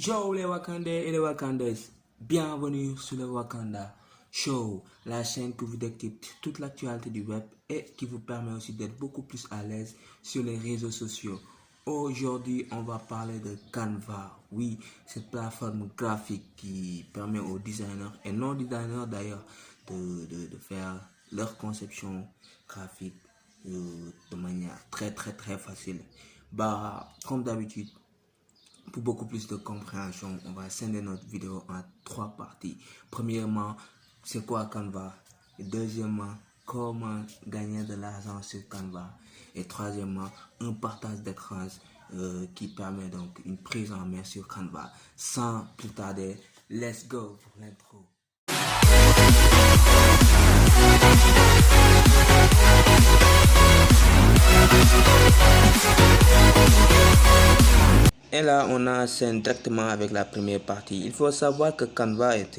Yo les Wakandais et les Wakandaises, bienvenue sur le Wakanda Show, la chaîne qui vous décrypte toute l'actualité du web et qui vous permet aussi d'être beaucoup plus à l'aise sur les réseaux sociaux. Aujourd'hui, on va parler de Canva. Oui, cette plateforme graphique qui permet aux designers et non-designers d'ailleurs de faire leur conception graphique de manière très facile. Comme d'habitude, pour beaucoup plus de compréhension, on va scinder notre vidéo en 3 parties. Premièrement, c'est quoi Canva? Et deuxièmement, comment gagner de l'argent sur Canva? Et troisièmement, un partage d'écran qui permet donc une prise en main sur Canva. Sans plus tarder, let's go pour l'intro. Et là, on enchaîne directement avec la première partie. Il faut savoir que Canva est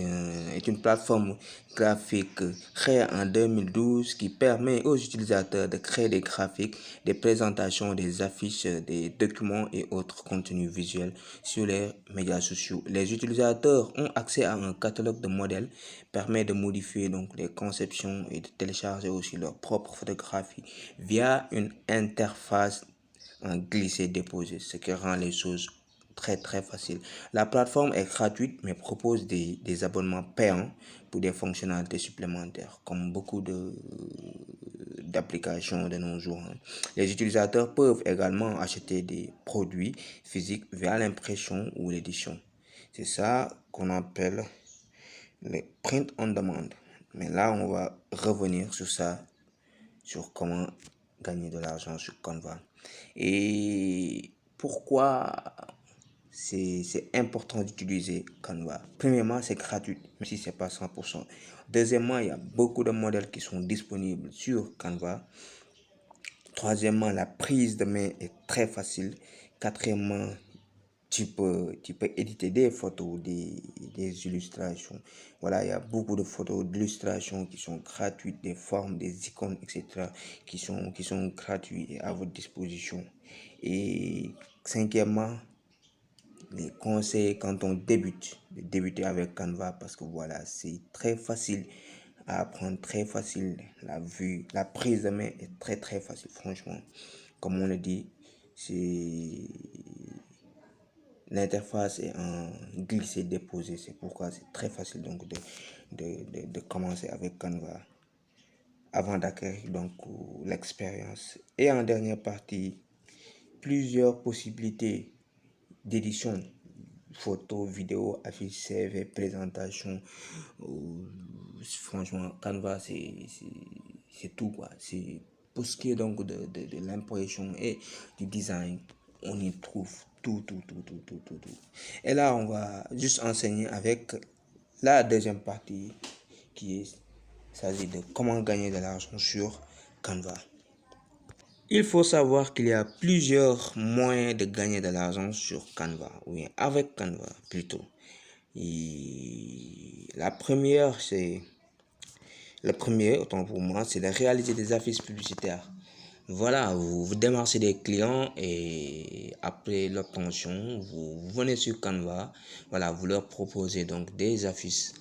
une plateforme graphique créée en 2012 qui permet aux utilisateurs de créer des graphiques, des présentations, des affiches, des documents et autres contenus visuels sur les médias sociaux. Les utilisateurs ont accès à un catalogue de modèles, permet de modifier donc les conceptions et de télécharger aussi leurs propres photographies via une interface en glisser-déposer, ce qui rend les choses très faciles. La plateforme est gratuite mais propose des abonnements payants pour des fonctionnalités supplémentaires, comme beaucoup d'applications de nos jours. Les utilisateurs peuvent également acheter des produits physiques via l'impression ou l'édition. C'est ça qu'on appelle le print on demand. Mais là, on va revenir sur ça, sur comment gagner de l'argent sur Canva. Et pourquoi c'est important d'utiliser Canva? Premièrement, c'est gratuit, même si c'est pas 100%. Deuxièmement, il y a beaucoup de modèles qui sont disponibles sur Canva. Troisièmement, la prise de main est très facile. Quatrièmement, tu peux éditer des photos, des illustrations. Voilà, il y a beaucoup de photos d'illustrations qui sont gratuites, des formes, des icônes, etc. qui sont gratuits et à votre disposition. Et cinquièmement, les conseils quand on débute, de débuter avec Canva parce que voilà, c'est très facile à apprendre, très facile. La vue, la prise de main est très facile, franchement. Comme on le dit, c'est l'interface est en glisser-déposer, c'est pourquoi c'est très facile donc de commencer avec Canva avant d'acquérir donc l'expérience. Et en dernière partie, plusieurs possibilités d'édition, photos, vidéos, affiches, CV, présentation. Franchement, Canva, c'est tout quoi. C'est pour ce qui est donc de l'impression et du design, on y trouve tout. Et là, on va juste enseigner avec la deuxième partie qui s'agit de comment gagner de l'argent sur Canva. Il faut savoir qu'il y a plusieurs moyens de gagner de l'argent sur Canva, oui, avec Canva plutôt. Et le premier, autant pour moi, c'est de réaliser des affiches publicitaires. Voilà, vous démarchez des clients et après l'obtention, vous venez sur Canva. Voilà, vous leur proposez donc des affiches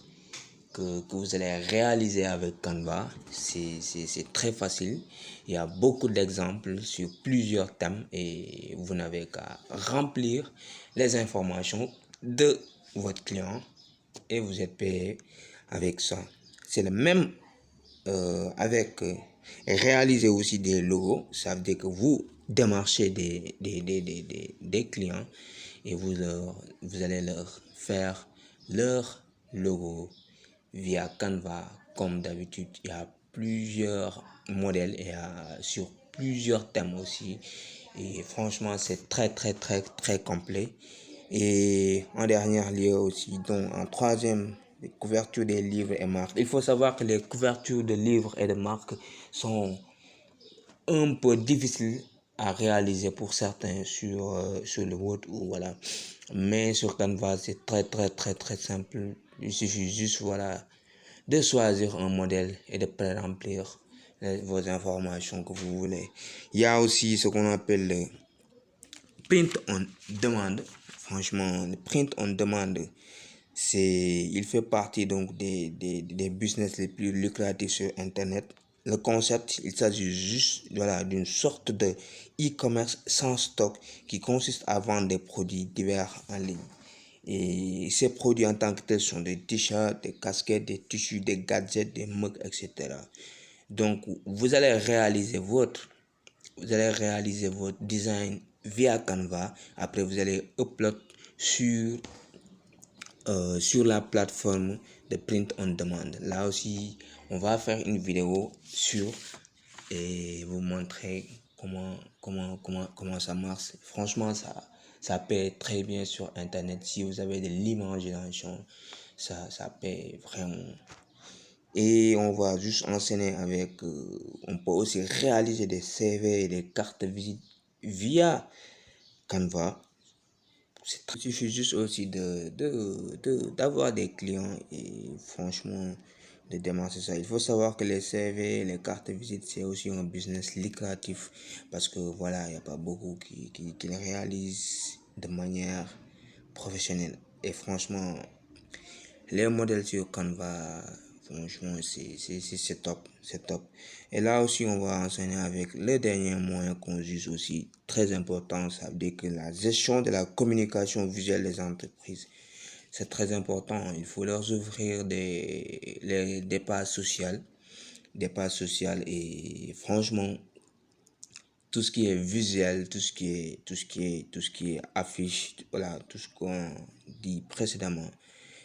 que vous allez réaliser avec Canva. C'est très facile. Il y a beaucoup d'exemples sur plusieurs thèmes et vous n'avez qu'à remplir les informations de votre client et vous êtes payé avec ça. C'est le même avec réaliser aussi des logos. Ça veut dire que vous démarchez des clients et vous allez leur faire leur logo via Canva. Comme d'habitude, il y a plusieurs modèles et sur plusieurs thèmes aussi. Et franchement, c'est très complet. Et en dernier lieu aussi, donc en troisième, les couvertures des livres et marques. Il faut savoir que les couvertures de livres et de marques sont un peu difficiles à réaliser pour certains sur le web ou voilà. Mais sur Canva, c'est très simple. Il suffit juste voilà de choisir un modèle et de pré-remplir vos informations que vous voulez. Il y a aussi ce qu'on appelle le print on demand. franchement, le print on demande, il fait partie donc des business les plus lucratifs sur Internet. Le concept, il s'agit juste voilà, d'une sorte de e-commerce sans stock qui consiste à vendre des produits divers en ligne. Et ces produits en tant que tels sont des t-shirts, des casquettes, des tissus, des gadgets, des mugs, etc. Donc, vous allez réaliser votre design via Canva. Après, vous allez upload sur, sur la plateforme de print on demand. Là aussi, on va faire une vidéo sur et vous montrer comment ça marche. Franchement, ça paie très bien sur Internet. Si vous avez de l'imagination, ça paie vraiment. Et on va juste enseigner avec, on peut aussi réaliser des CV et des cartes de visite via Canva. Il suffit juste aussi d'avoir des clients et franchement de démarrer ça. Il faut savoir que les CV, les cartes de visite, c'est aussi un business lucratif parce que voilà, il n'y a pas beaucoup qui le réalisent de manière professionnelle. Et franchement, les modèles sur Canva, franchement, c'est top, c'est top. Et là aussi, on va enseigner avec le dernier moyen qu'on juge aussi très important, ça veut dire que la gestion de la communication visuelle des entreprises, c'est très important. Il faut leur ouvrir des pages sociales et franchement, tout ce qui est visuel, tout ce qui est affiche, voilà, tout ce qu'on dit précédemment,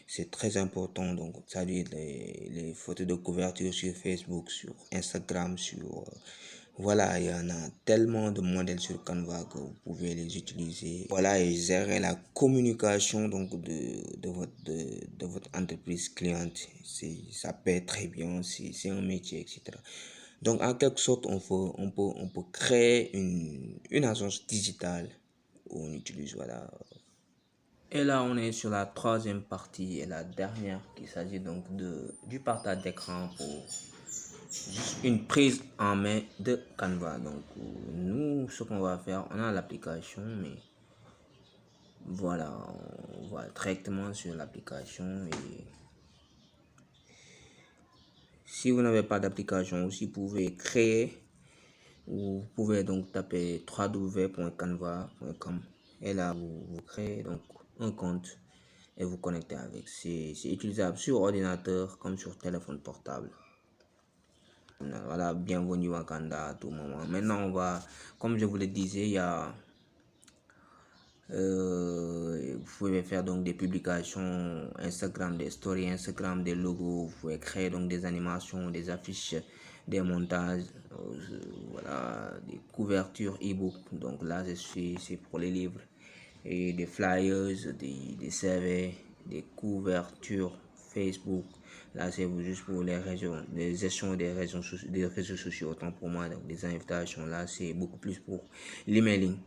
c'est très important. Donc, ça veut dire les photos de couverture sur Facebook, sur Instagram, voilà, il y en a tellement de modèles sur Canva que vous pouvez les utiliser. Voilà, et gérer la communication donc de votre entreprise cliente. Ça paie très bien, c'est un métier, etc. Donc, en quelque sorte, on peut créer une agence digitale où on utilise, voilà. Et là, on est sur la troisième partie et la dernière, qui s'agit donc du partage d'écran pour juste une prise en main de Canva. Donc, nous, ce qu'on va faire, on a l'application, mais voilà, on va directement sur l'application et si vous n'avez pas d'application aussi, vous pouvez créer ou vous pouvez donc taper www.canva.com et là vous créez donc un compte et vous connectez avec. C'est utilisable sur ordinateur comme sur téléphone portable. Voilà, bienvenue à Canva à tout moment. Maintenant, comme je vous le disais, vous pouvez faire donc des publications Instagram, des stories Instagram, des logos. Vous pouvez créer donc des animations, des affiches, des montages, voilà, des couvertures e-book. Donc là, c'est pour les livres et des flyers, des CV, des couvertures Facebook. Là, c'est juste pour les gestions des réseaux sociaux. Autant pour moi, donc des invitations. Là, c'est beaucoup plus pour l'emailing,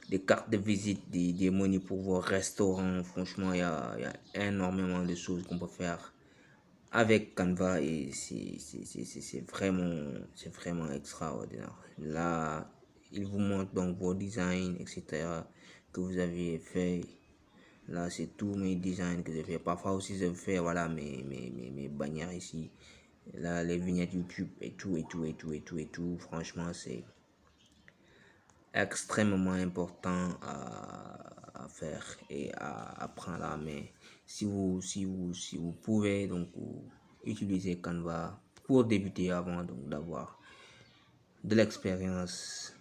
des cartes de visite, des menus pour vos restaurants. Franchement, il y a énormément de choses qu'on peut faire avec Canva et c'est vraiment extraordinaire. Là, il vous montre donc vos designs, etc. que vous avez fait. Là, c'est tous mes designs que j'ai fait. Parfois aussi, je fais voilà, mes bannières ici. Là, les vignettes YouTube et tout. Franchement, c'est extrêmement important à faire et à apprendre à main. Si vous pouvez donc utiliser Canva pour débuter avant donc d'avoir de l'expérience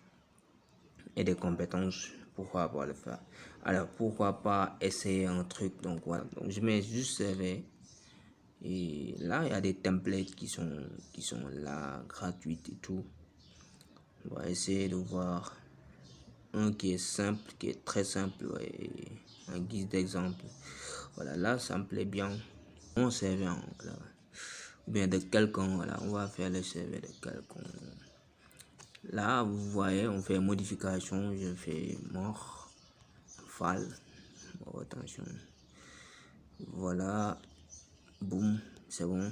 et des compétences, pourquoi pas le faire. Alors pourquoi pas essayer un truc. Donc voilà, donc je mets juste CV et là il y a des templates qui sont là gratuites et tout. On va essayer de voir un qui est simple, qui est très simple, et en guise d'exemple. Voilà, là ça me plaît bien. Mon CV, voilà. Ou bien de quelqu'un, voilà, on va faire le CV de quelqu'un. Là, vous voyez, on fait modification, je fais mort, fal, oh, attention. Voilà, boum, c'est bon.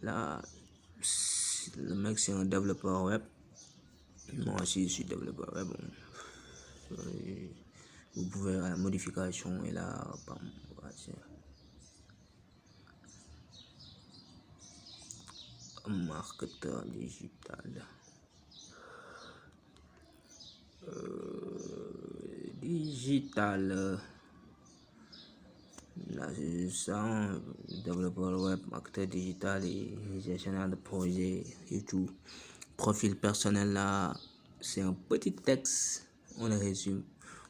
Là, le mec c'est un développeur web. Moi aussi je suis développeur web. Bon. Vous pouvez à la modification et là, bam, voilà, marketeur digital. Digital. Là, c'est ça, hein, développeur web, marketeur digital et gestionnaire de projet et tout. Profil personnel, là, c'est un petit texte, on le résume.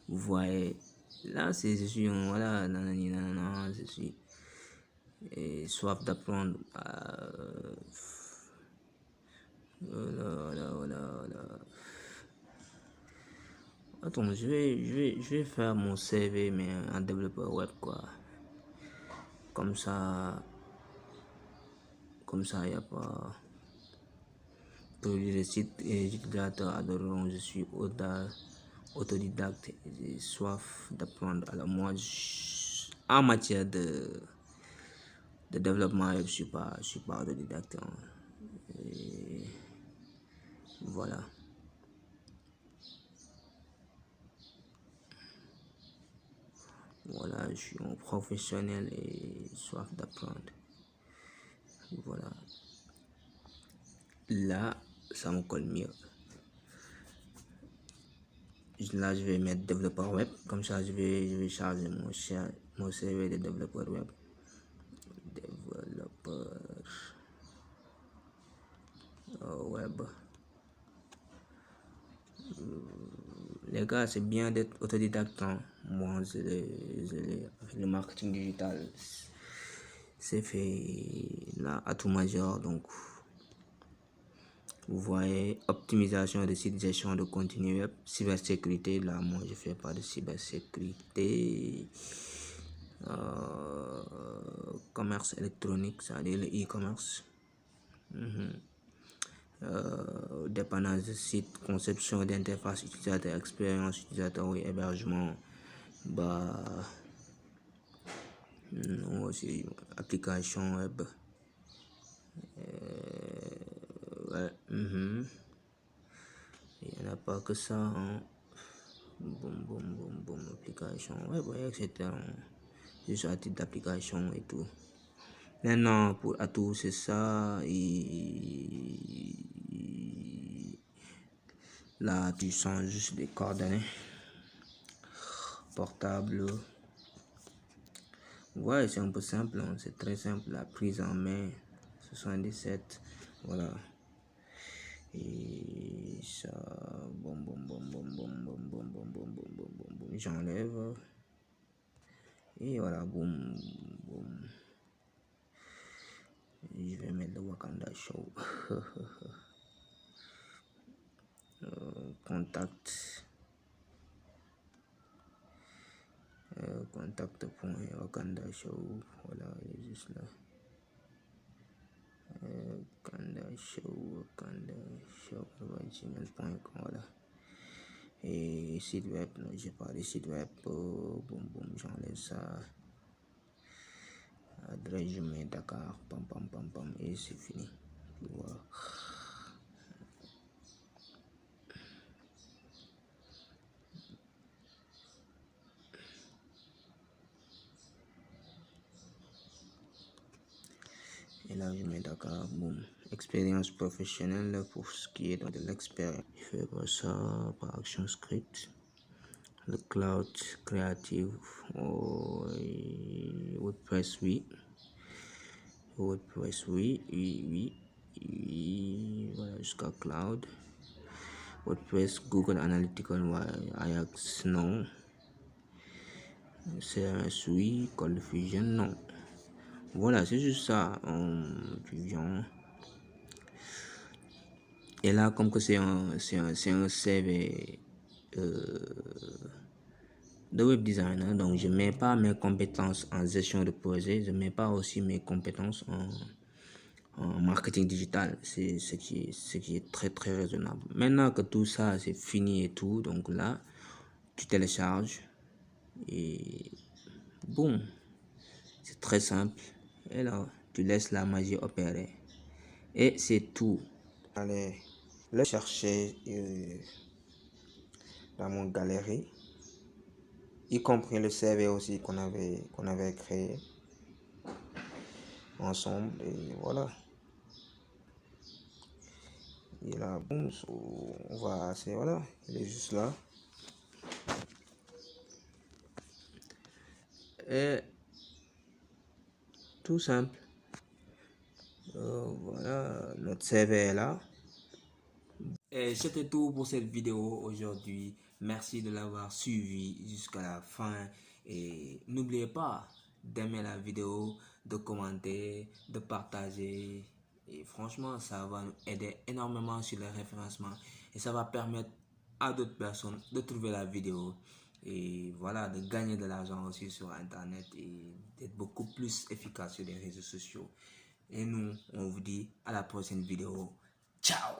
Vous voyez, là, c'est je suis, voilà, nanani, nanana, je suis soif d'apprendre. Voilà. Attends, je vais faire mon CV, mais en développeur web, quoi. Comme ça, il n'y a pas. Pour les sites et les utilisateurs adoreront, je suis autodidacte et j'ai soif d'apprendre. Alors, moi, en matière de développement, je suis pas autodidacte, hein. Et voilà. Voilà, je suis un professionnel et soif d'apprendre. Voilà. Là, ça me colle mieux. Là, je vais mettre développeur web. Comme ça, je vais charger mon CV de développeur web. Développeur web. Les gars, c'est bien d'être autodidacte, hein. Moi, avec le marketing digital, c'est fait là à tout majeur. Donc, vous voyez, optimisation de sites, gestion de contenu web, cybersécurité. Là, moi, je fais pas de cybersécurité. Commerce électronique, c'est-à-dire le e-commerce. Dépendance de site, conception d'interface utilisateur, expérience utilisateur et hébergement. Bah, aussi application web. Ouais, il n'y en a pas que ça, hein. Boum, application web, ouais, etc. Juste à titre d'application et tout. Maintenant, pour Atout, c'est ça. Là, tu sens juste des coordonnées. Portable. Ouais, c'est un peu simple, hein. C'est très simple. La prise en main, 77. Voilà. Et ça. J'enlève. Et voilà, boum. Je vais mettre le Wakanda Show. Contact. Contact.wakanda show. Voilà, il est juste là. Wakanda show. Gmail.com. Voilà. Et site web, non, j'ai pas de site web. Boum, j'enlève ça. Adresse, je mets Dakar. Pam. Et c'est fini. Voilà. Et là, je mets Dakar, boum. Expérience professionnelle pour ce qui est de l'expérience. Je fais pas ça par Action Script. Le cloud creative, WordPress, oui. WordPress, oui. Voilà, jusqu'à cloud. WordPress, Google Analytical, Ajax, non. CRS, oui. Cold Fusion, non. Voilà, c'est juste ça. Tu viens. Et là, comme que c'est un CV de web designer, donc je mets pas mes compétences en gestion de projet, je mets pas aussi mes compétences en marketing digital. C'est ce qui est très très raisonnable. Maintenant que tout ça c'est fini et tout, donc là, tu télécharges et boum, c'est très simple. Et là, tu laisses la magie opérer. Et c'est tout. Allez, le chercher dans mon galerie. y compris le CV aussi qu'on avait créé ensemble. Et voilà. Et là, boum, on va, c'est voilà, il est juste là. Et tout simple. Voilà, notre CV est là. Et c'était tout pour cette vidéo aujourd'hui. Merci de l'avoir suivi jusqu'à la fin. Et n'oubliez pas d'aimer la vidéo, de commenter, de partager. Et franchement, ça va nous aider énormément sur le référencement. Et ça va permettre à d'autres personnes de trouver la vidéo. Et voilà, de gagner de l'argent aussi sur Internet et d'être beaucoup plus efficace sur les réseaux sociaux. Et nous, on vous dit à la prochaine vidéo. Ciao!